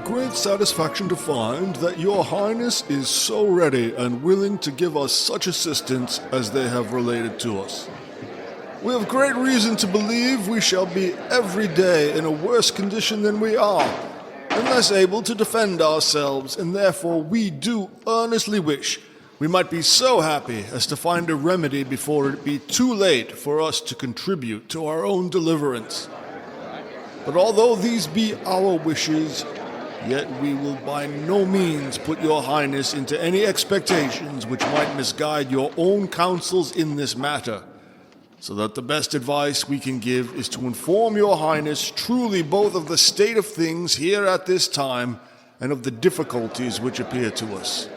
have great satisfaction to find that your highness is so ready and willing to give us such assistance as they have related to us. We have great reason to believe we shall be every day in a worse condition than we are, and less able to defend ourselves, and therefore we do earnestly wish we might be so happy as to find a remedy before it be too late for us to contribute to our own deliverance. But although these be our wishes, yet we will by no means put your highness into any expectations which might misguide your own counsels in this matter, so that the best advice we can give is to inform your highness truly both of the state of things here at this time and of the difficulties which appear to us.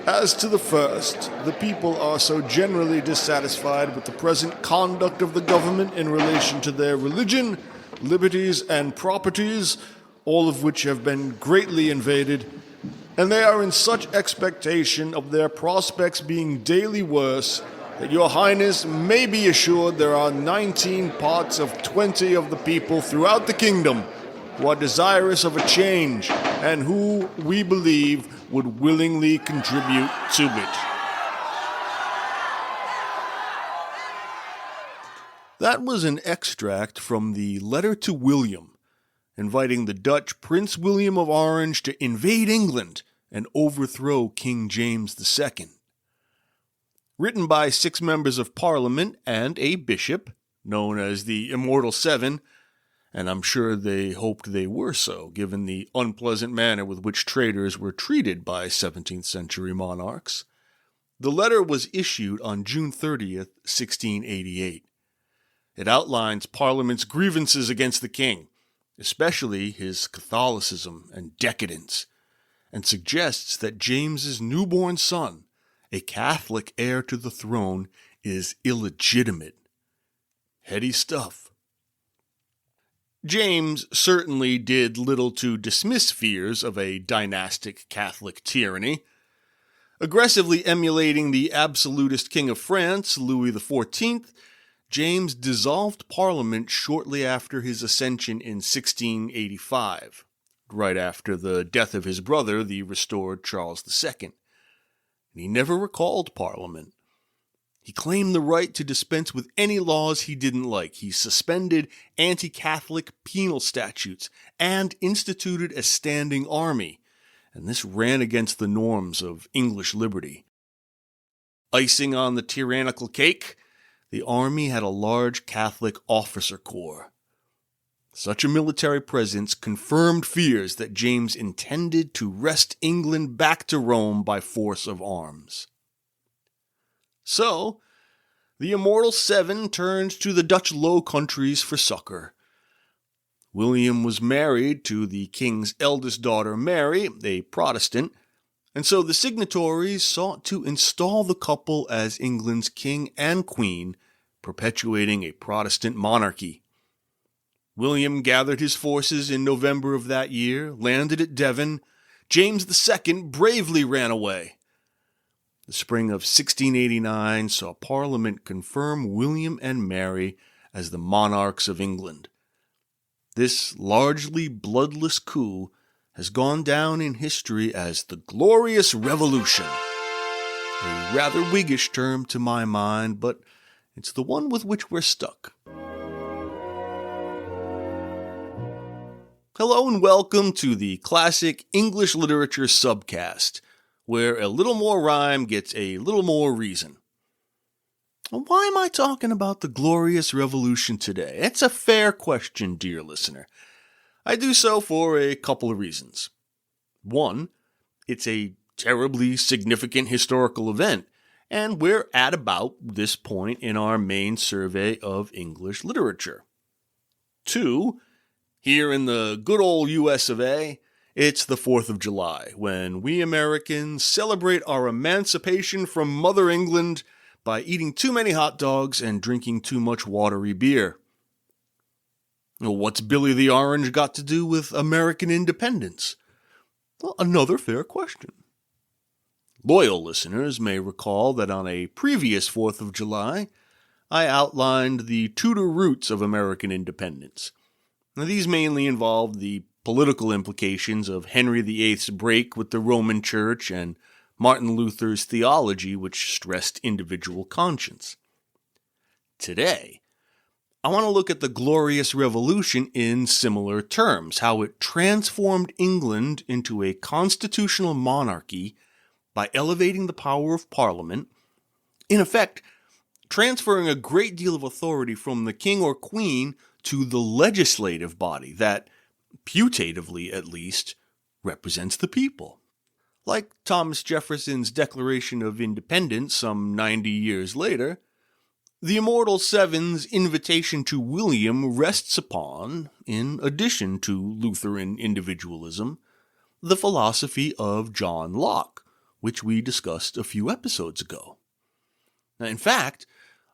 As to the first, the people are so generally dissatisfied with the present conduct of the government in relation to their religion, liberties, and properties, all of which have been greatly invaded, and they are in such expectation of their prospects being daily worse, that your highness may be assured there are 19 parts of 20 of the people throughout the kingdom who are desirous of a change, and who, we believe, would willingly contribute to it. That was an extract from the letter to William, inviting the Dutch Prince William of Orange to invade England and overthrow King James II. Written by 6 members of Parliament and a bishop, known as the Immortal Seven, and I'm sure they hoped they were so, given the unpleasant manner with which traitors were treated by 17th century monarchs. The letter was issued on June 30th, 1688. It outlines Parliament's grievances against the king, especially his Catholicism and decadence, and suggests that James's newborn son, a Catholic heir to the throne, is illegitimate. Heady stuff. James certainly did little to dismiss fears of a dynastic Catholic tyranny. Aggressively emulating the absolutist King of France, Louis XIV, James dissolved Parliament shortly after his ascension in 1685, right after the death of his brother, the restored Charles II. And he never recalled Parliament. He claimed the right to dispense with any laws he didn't like. He suspended anti-Catholic penal statutes and instituted a standing army, and this ran against the norms of English liberty. Icing on the tyrannical cake, the army had a large Catholic officer corps. Such a military presence confirmed fears that James intended to wrest England back to Rome by force of arms. So, the Immortal Seven turned to the Dutch Low Countries for succor. William was married to the king's eldest daughter, Mary, a Protestant, and so the signatories sought to install the couple as England's king and queen, perpetuating a Protestant monarchy. William gathered his forces in November of that year, landed at Devon. James II bravely ran away. The spring of 1689 saw Parliament confirm William and Mary as the monarchs of England. This largely bloodless coup has gone down in history as the Glorious Revolution. A rather Whiggish term to my mind, but it's the one with which we're stuck. Hello and welcome to the Classic English Literature Subcast, where a little more rhyme gets a little more reason. Why am I talking about the Glorious Revolution today? It's a fair question, dear listener. I do so for a couple of reasons. One, it's a terribly significant historical event, and we're at about this point in our main survey of English literature. Two, here in the good old US of A, it's the 4th of July, when we Americans celebrate our emancipation from Mother England by eating too many hot dogs and drinking too much watery beer. Well, what's Billy the Orange got to do with American independence? Well, another fair question. Loyal listeners may recall that on a previous 4th of July, I outlined the Tudor roots of American independence. Now, these mainly involved the political implications of Henry VIII's break with the Roman Church and Martin Luther's theology, which stressed individual conscience. Today, I want to look at the Glorious Revolution in similar terms, how it transformed England into a constitutional monarchy by elevating the power of Parliament, in effect, transferring a great deal of authority from the king or queen to the legislative body that, putatively at least, represents the people. Like Thomas Jefferson's Declaration of Independence some 90 years later, the Immortal Seven's invitation to William rests upon, in addition to Lutheran individualism, the philosophy of John Locke, which we discussed a few episodes ago. Now, in fact,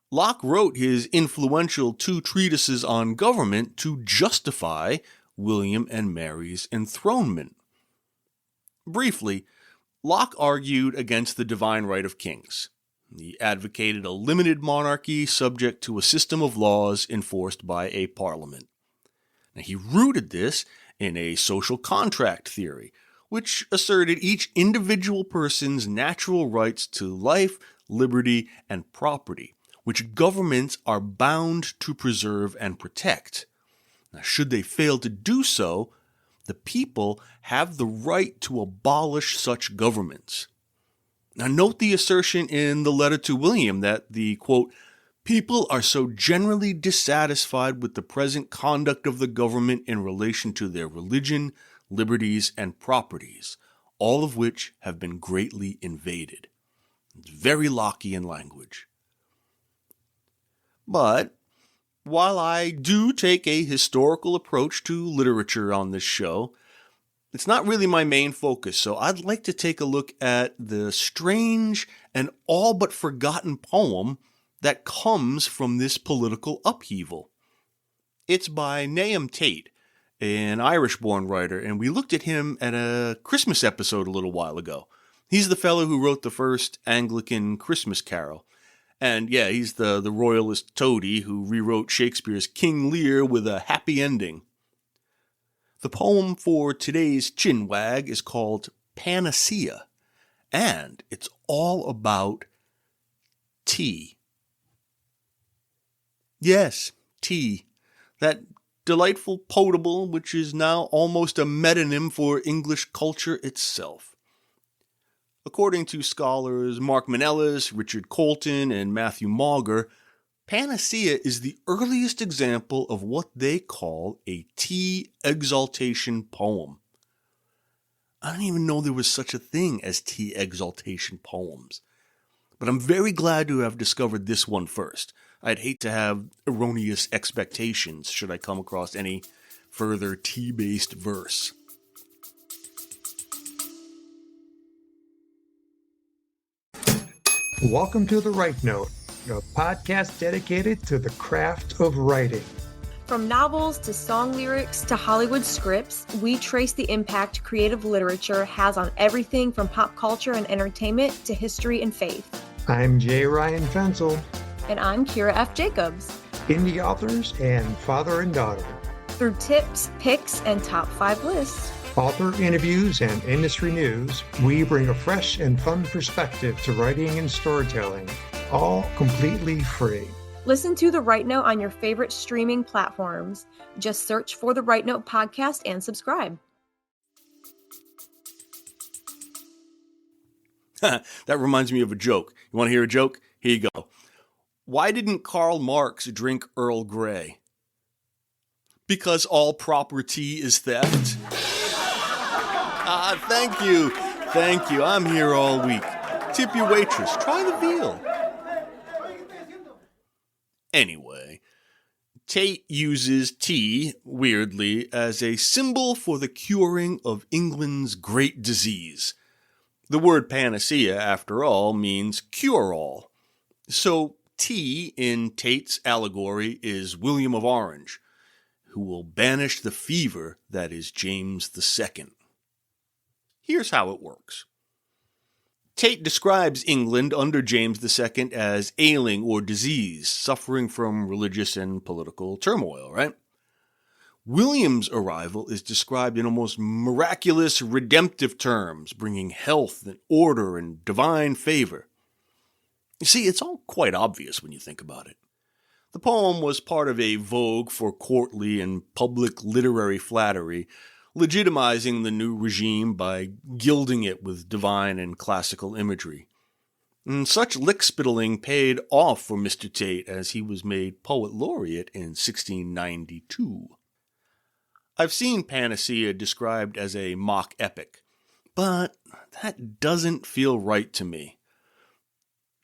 Locke wrote his influential 2 treatises on government to justify William and Mary's enthronement. Briefly, Locke argued against the divine right of kings. He advocated a limited monarchy subject to a system of laws enforced by a parliament. Now, he rooted this in a social contract theory, which asserted each individual person's natural rights to life, liberty, and property, which governments are bound to preserve and protect. Now, should they fail to do so, the people have the right to abolish such governments. Now, note the assertion in the letter to William that the, quote, people are so generally dissatisfied with the present conduct of the government in relation to their religion, liberties, and properties, all of which have been greatly invaded. It's very Lockean language. But while I do take a historical approach to literature on this show, it's not really my main focus, so I'd like to take a look at the strange and all but forgotten poem that comes from this political upheaval. It's by Nahum Tate, an Irish-born writer, and we looked at him at a Christmas episode a little while ago. He's the fellow who wrote the first Anglican Christmas carol. And yeah, he's the royalist toady who rewrote Shakespeare's King Lear with a happy ending. The poem for today's chinwag is called Panacea, and it's all about tea. Yes, tea. That delightful potable which is now almost a metonym for English culture itself. According to scholars Mark Manellis, Richard Colton, and Matthew Mauger, Panacea is the earliest example of what they call a tea exaltation poem. I didn't even know there was such a thing as tea exaltation poems. But I'm very glad to have discovered this one first. I'd hate to have erroneous expectations should I come across any further tea-based verse. Welcome to The Right Note, a podcast dedicated to the craft of writing. From novels to song lyrics to Hollywood scripts, we trace the impact creative literature has on everything from pop culture and entertainment to history and faith. I'm J. Ryan Fensel. And I'm Kira F. Jacobs. Indie authors and father and daughter. Through tips, picks, and top 5 lists, author interviews, and industry news, we bring a fresh and fun perspective to writing and storytelling, all completely free. Listen to The Right Note on your favorite streaming platforms. Just search for The Right Note podcast and subscribe. That reminds me of a joke. You want to hear a joke? Here you go. Why didn't Karl Marx drink Earl Grey? Because all proper tea is theft. Thank you. Thank you. I'm here all week. Tip your waitress. Try the veal. Anyway, Tate uses tea, weirdly, as a symbol for the curing of England's great disease. The word panacea, after all, means cure-all. So tea in Tate's allegory is William of Orange, who will banish the fever that is James II. Here's how it works. Tate describes England under James II as ailing or diseased, suffering from religious and political turmoil, right? William's arrival is described in almost miraculous, redemptive terms, bringing health and order and divine favor. You see, it's all quite obvious when you think about it. The poem was part of a vogue for courtly and public literary flattery, legitimizing the new regime by gilding it with divine and classical imagery. And such lickspittling paid off for Mr. Tate as he was made poet laureate in 1692. I've seen Panacea described as a mock epic, but that doesn't feel right to me.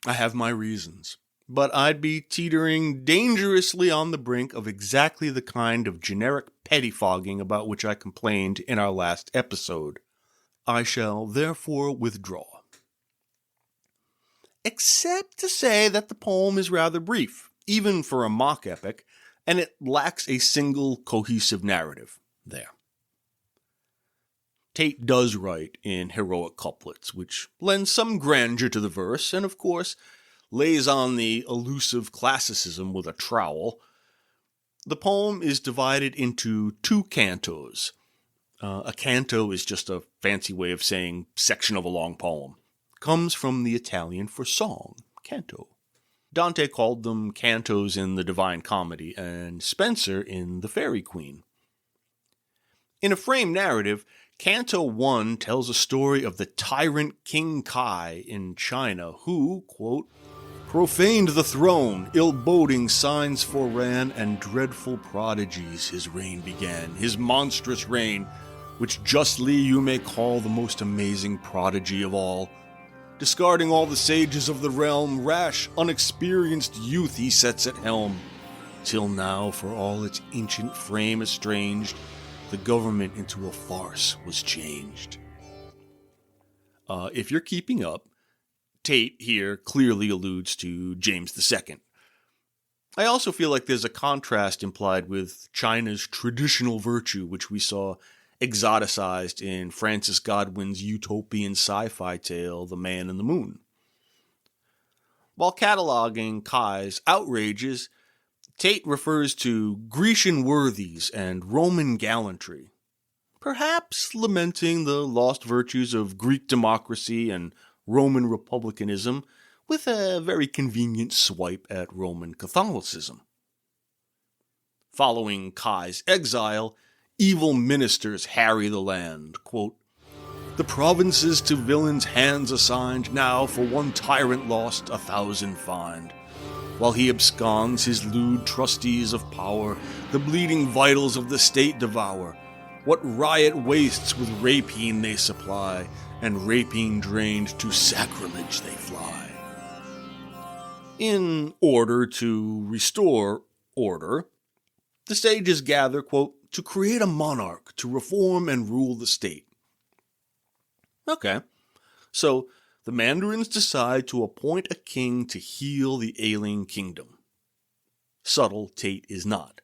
I have my reasons, but I'd be teetering dangerously on the brink of exactly the kind of generic pettifogging about which I complained in our last episode. I shall therefore withdraw. Except to say that the poem is rather brief, even for a mock epic, and it lacks a single cohesive narrative. There. Tate does write in heroic couplets, which lends some grandeur to the verse, and of course, lays on the elusive classicism with a trowel. The poem is divided into 2 cantos. A canto is just a fancy way of saying section of a long poem. Comes from the Italian for song, canto. Dante called them cantos in the Divine Comedy, and Spenser in the Faerie Queene. In a frame narrative, Canto 1 tells a story of the tyrant King Kai in China who, quote, profaned the throne, ill-boding signs foreran, and dreadful prodigies his reign began, his monstrous reign, which justly you may call the most amazing prodigy of all. Discarding all the sages of the realm, rash, unexperienced youth he sets at helm, till now for all its ancient frame estranged, the government into a farce was changed. If you're keeping up, Tate here clearly alludes to James II. I also feel like there's a contrast implied with China's traditional virtue, which we saw exoticized in Francis Godwin's utopian sci-fi tale, The Man in the Moon. While cataloging Kai's outrages, Tate refers to Grecian worthies and Roman gallantry, perhaps lamenting the lost virtues of Greek democracy and Roman republicanism with a very convenient swipe at Roman Catholicism. Following Kai's exile, evil ministers harry the land, quote, the provinces to villains' hands assigned, now for one tyrant lost 1,000 find. While he absconds his lewd trustees of power, the bleeding vitals of the state devour. What riot wastes with rapine they supply, and rapine drained to sacrilege they fly. In order to restore order, the sages gather, quote, to create a monarch to reform and rule the state. Okay, so the mandarins decide to appoint a king to heal the ailing kingdom. Subtle Tate is not.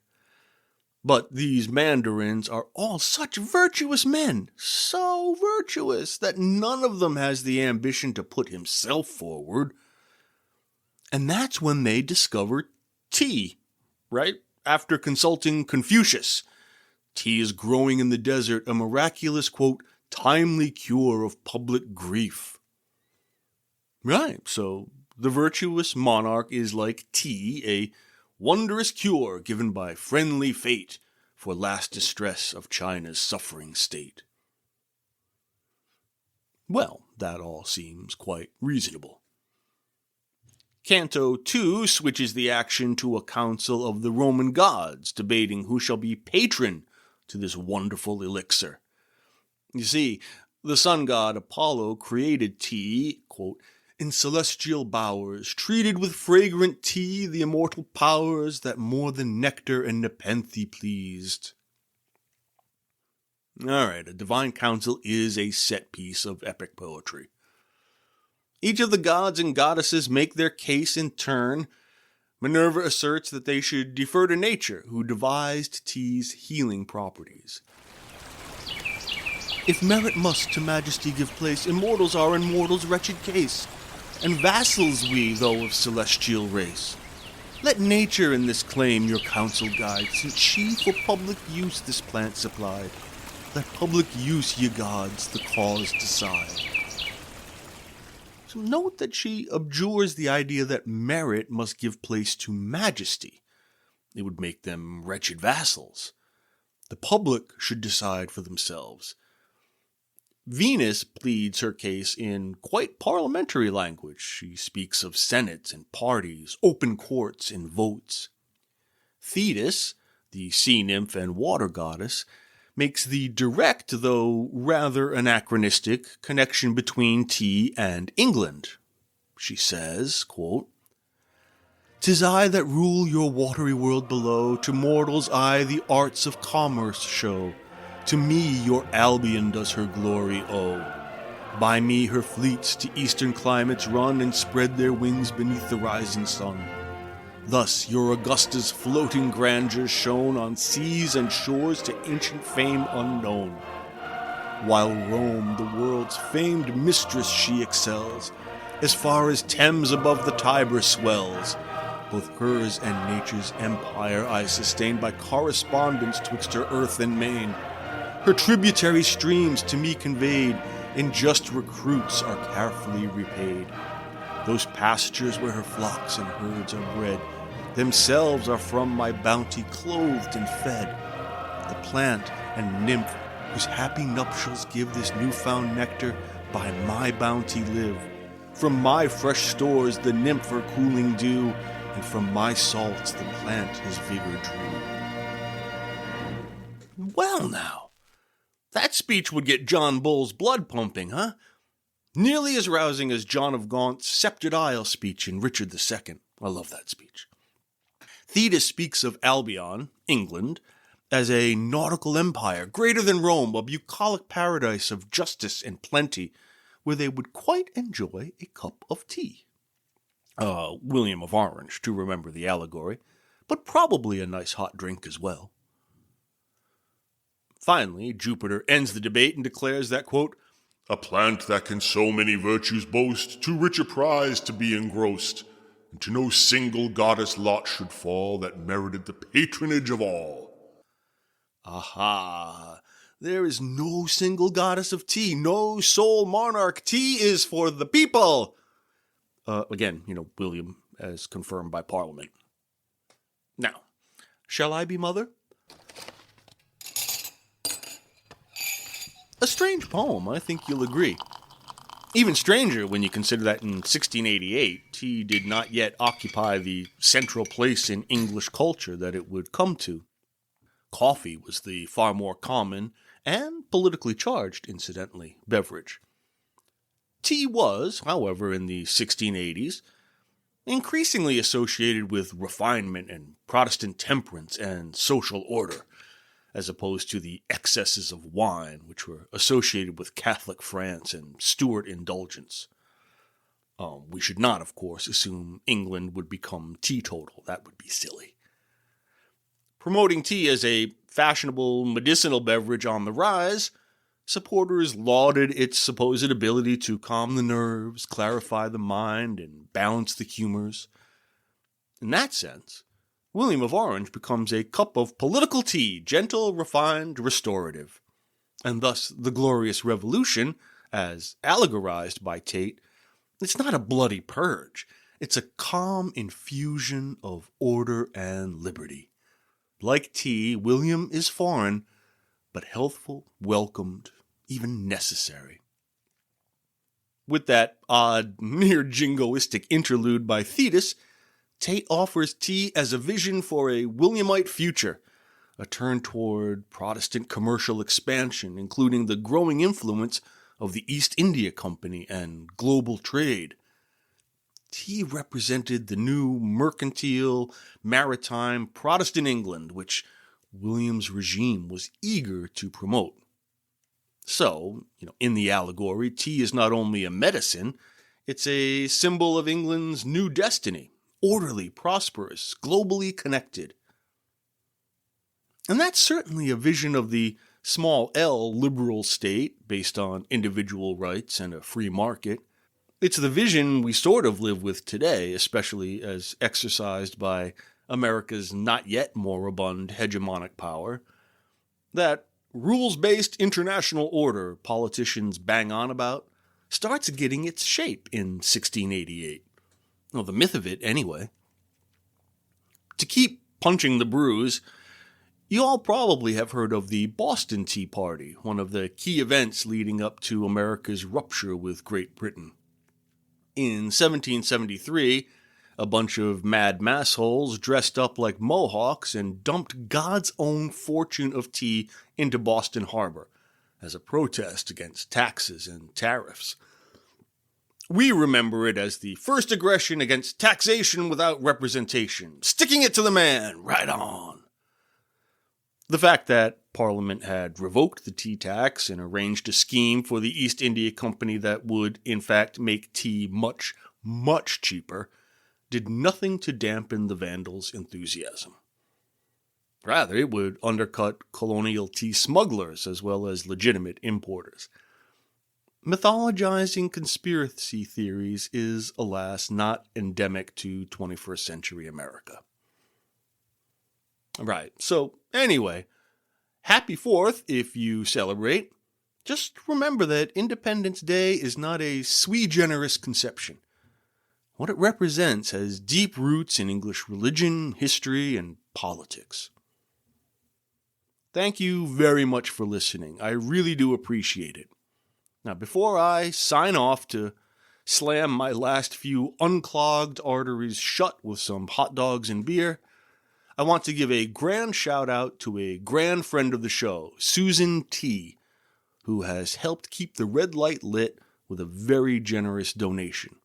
But these mandarins are all such virtuous men, so virtuous that none of them has the ambition to put himself forward. And that's when they discover tea, right? After consulting Confucius. Tea is growing in the desert, a miraculous, quote, timely cure of public grief. Right, so the virtuous monarch is like tea, a wondrous cure given by friendly fate for last distress of China's suffering state. Well, that all seems quite reasonable. Canto 2 switches the action to a council of the Roman gods, debating who shall be patron to this wonderful elixir. You see, the sun god Apollo created tea, quote, in celestial bowers, treated with fragrant tea the immortal powers that more than nectar and nepenthe pleased. Alright, a divine council is a set piece of epic poetry. Each of the gods and goddesses make their case in turn. Minerva asserts that they should defer to nature, who devised tea's healing properties. If merit must to majesty give place, immortals are in mortals' wretched case, and vassals we, though of celestial race. Let nature in this claim your counsel guide, since she for public use this plant supplied. Let public use, ye gods, the cause decide. So note that she abjures the idea that merit must give place to majesty. It would make them wretched vassals. The public should decide for themselves. Venus pleads her case in quite parliamentary language. She speaks of senates and parties, open courts and votes. Thetis, the sea nymph and water goddess, makes the direct, though rather anachronistic, connection between tea and England. She says, quote, "'Tis I that rule your watery world below, to mortals I the arts of commerce show. To me your Albion does her glory owe. By me her fleets to eastern climates run, and spread their wings beneath the rising sun. Thus your Augusta's floating grandeur shone on seas and shores to ancient fame unknown. While Rome, the world's famed mistress, she excels, as far as Thames above the Tiber swells. Both hers and nature's empire I sustain by correspondence twixt her earth and main. Her tributary streams to me conveyed, in just recruits are carefully repaid. Those pastures where her flocks and herds are bred, themselves are from my bounty clothed and fed. The plant and nymph whose happy nuptials give this newfound nectar, by my bounty live. From my fresh stores the nymph her cooling dew, and from my salts the plant his vigor drew." Well now, that speech would get John Bull's blood pumping, huh? Nearly as rousing as John of Gaunt's Sceptred Isle speech in Richard II. I love that speech. Thetis speaks of Albion, England, as a nautical empire greater than Rome, a bucolic paradise of justice and plenty, where they would quite enjoy a cup of tea. William of Orange, to remember the allegory, but probably a nice hot drink as well. Finally, Jupiter ends the debate and declares that, quote, "A plant that can so many virtues boast, too rich a prize to be engrossed, and to no single goddess lot should fall that merited the patronage of all." Aha! There is no single goddess of tea, no sole monarch. Tea is for the people! Again, William, as confirmed by Parliament. Now, shall I be mother? A strange poem, I think you'll agree. Even stranger when you consider that in 1688, tea did not yet occupy the central place in English culture that it would come to. Coffee was the far more common, and politically charged, incidentally, beverage. Tea was, however, in the 1680s, increasingly associated with refinement and Protestant temperance and social order, as opposed to the excesses of wine, which were associated with Catholic France and Stuart indulgence. We should not, of course, assume England would become teetotal. That would be silly. Promoting tea as a fashionable medicinal beverage on the rise, supporters lauded its supposed ability to calm the nerves, clarify the mind, and balance the humors. In that sense, William of Orange becomes a cup of political tea, gentle, refined, restorative. And thus the Glorious Revolution, as allegorized by Tate, it's not a bloody purge. It's a calm infusion of order and liberty. Like tea, William is foreign, but healthful, welcomed, even necessary. With that odd, near jingoistic interlude by Thetis, Tate offers tea as a vision for a Williamite future, a turn toward Protestant commercial expansion, including the growing influence of the East India Company and global trade. Tea represented the new mercantile, maritime, Protestant England, which William's regime was eager to promote. So, in the allegory, tea is not only a medicine, it's a symbol of England's new destiny, orderly, prosperous, globally connected. And that's certainly a vision of the small L liberal state based on individual rights and a free market. It's the vision we sort of live with today, especially as exercised by America's not yet moribund hegemonic power. That rules-based international order politicians bang on about starts getting its shape in 1688. Well, the myth of it, anyway. To keep punching the bruise, you all probably have heard of the Boston Tea Party, one of the key events leading up to America's rupture with Great Britain. In 1773, a bunch of mad massholes dressed up like Mohawks and dumped God's own fortune of tea into Boston Harbor as a protest against taxes and tariffs. We remember it as the first aggression against taxation without representation, sticking it to the man, right on. The fact that Parliament had revoked the tea tax and arranged a scheme for the East India Company that would, in fact, make tea much, much cheaper did nothing to dampen the Vandals' enthusiasm. Rather, it would undercut colonial tea smugglers as well as legitimate importers. Mythologizing conspiracy theories is, alas, not endemic to 21st century America. Right, so anyway, happy 4th if you celebrate. Just remember that Independence Day is not a sui generis conception. What it represents has deep roots in English religion, history, and politics. Thank you very much for listening. I really do appreciate it. Now, before I sign off to slam my last few unclogged arteries shut with some hot dogs and beer, I want to give a grand shout out to a grand friend of the show, Susan T., who has helped keep the red light lit with a very generous donation.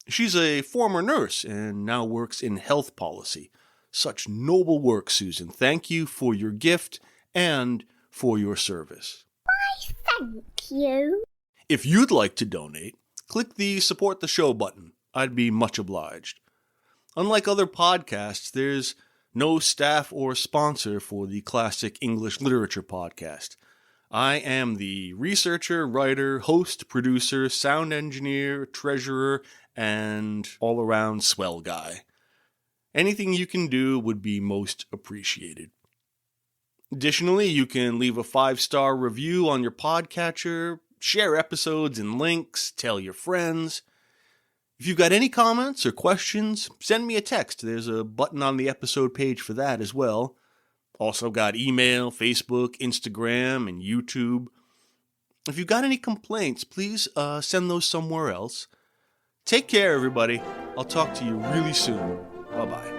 She's a former nurse and now works in health policy. Such noble work, Susan. Thank you for your gift and for your service. Why, thank you. If you'd like to donate, click the Support the Show button. I'd be much obliged. Unlike other podcasts, there's no staff or sponsor for the Classic English Literature podcast. I am the researcher, writer, host, producer, sound engineer, treasurer, and all-around swell guy. Anything you can do would be most appreciated. Additionally, you can leave a 5-star review on your podcatcher, share episodes and links, tell your friends. If you've got any comments or questions, send me a text. There's a button on the episode page for that as well. Also got email, Facebook, Instagram, and YouTube. If you've got any complaints, please send those somewhere else. Take care, everybody. I'll talk to you really soon. Bye-bye.